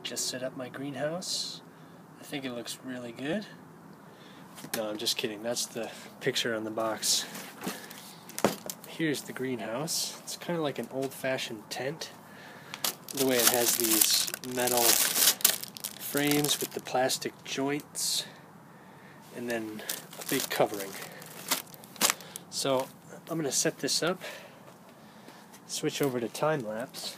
Just set up my greenhouse. I think it looks really good. No, I'm just kidding. That's the picture on the box. Here's the greenhouse. It's kind of like an old-fashioned tent. The way it has these metal frames with the plastic joints and then a big covering. So I'm going to set this up, switch over to time-lapse.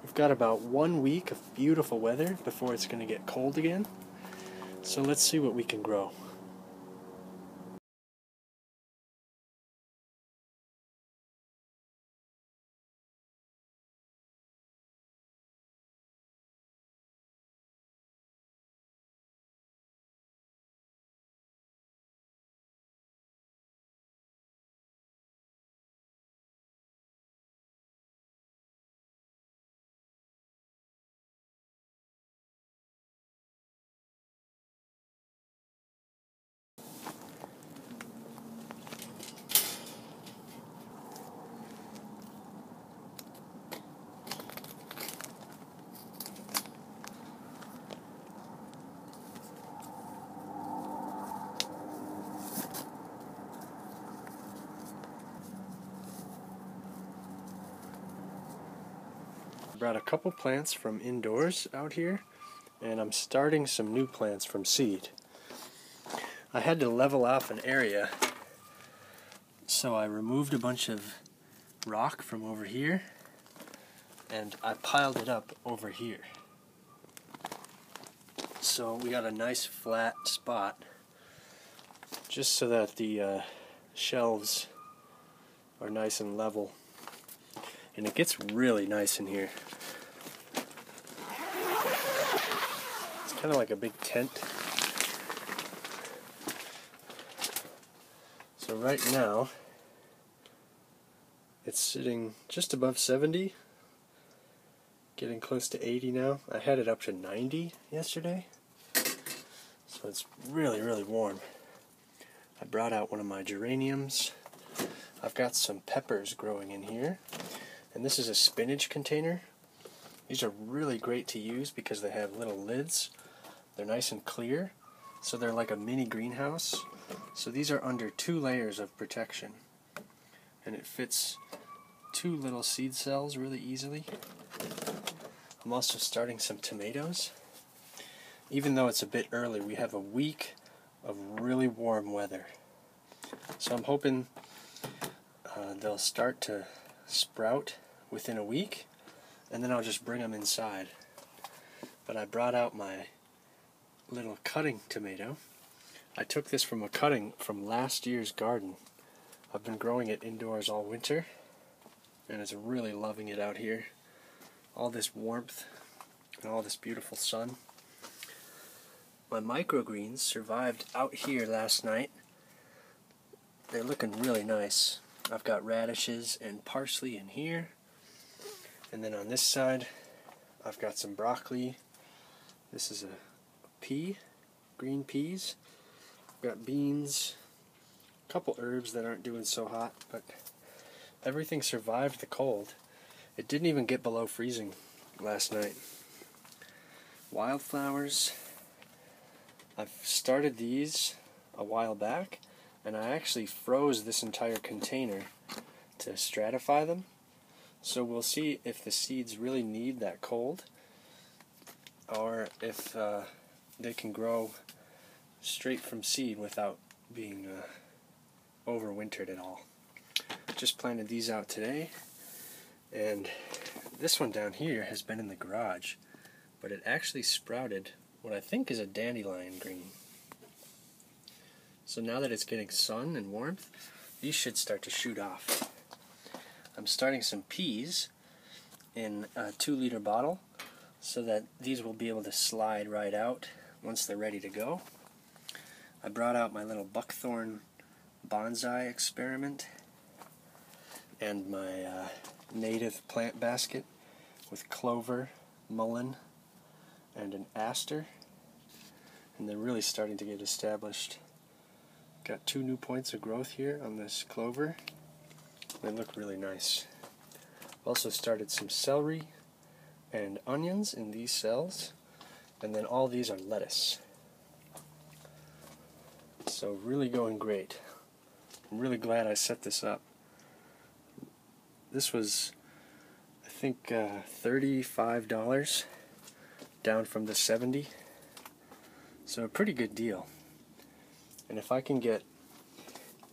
We've got about 1 week of beautiful weather before it's going to get cold again. So let's see what we can grow. I brought a couple plants from indoors out here, and I'm starting some new plants from seed. I had to level off an area, so I removed a bunch of rock from over here, and I piled it up over here. So we got a nice flat spot, just so that the shelves are nice and level. And it gets really nice in here. It's kind of like a big tent. So right now, it's sitting just above 70, getting close to 80 now. I had it up to 90 yesterday, so it's really, really warm. I brought out one of my geraniums. I've got some peppers growing in here. And this is a spinach container. These are really great to use because they have little lids. They're nice and clear, so they're like a mini greenhouse. So these are under 2 layers of protection. And it fits 2 little seed cells really easily. I'm also starting some tomatoes. Even though it's a bit early, we have a week of really warm weather. So I'm hoping they'll start to sprout within a week, and then I'll just bring them inside. But I brought out my little cutting tomato. I took this from a cutting from last year's garden. I've been growing it indoors all winter, and it's really loving it out here. All this warmth and all this beautiful sun. My microgreens survived out here last night. They're looking really nice. I've got radishes and parsley in here. And then on this side, I've got some broccoli. This is a pea, green peas. I've got beans, a couple herbs that aren't doing so hot, but everything survived the cold. It didn't even get below freezing last night. Wildflowers. I've started these a while back, and I actually froze this entire container to stratify them. So we'll see if the seeds really need that cold, or if they can grow straight from seed without being overwintered at all. Just planted these out today, and this one down here has been in the garage, but it actually sprouted what I think is a dandelion green. So now that it's getting sun and warmth, these should start to shoot off. I'm starting some peas in a 2-liter bottle so that these will be able to slide right out once they're ready to go. I brought out my little buckthorn bonsai experiment and my native plant basket with clover, mullein, and an aster, and they're really starting to get established. Got 2 new points of growth here on this clover. They look really nice. Also started some celery and onions in these cells, and then all these are lettuce. So really going great. I'm really glad I set this up. This was, I think, $35 down from the $70, so a pretty good deal. And if I can get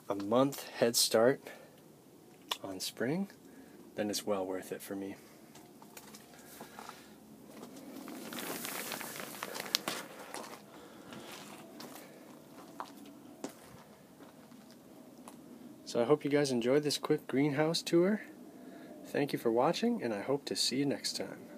a month head start on spring, then it's well worth it for me. So I hope you guys enjoyed this quick greenhouse tour. Thank you for watching, and I hope to see you next time.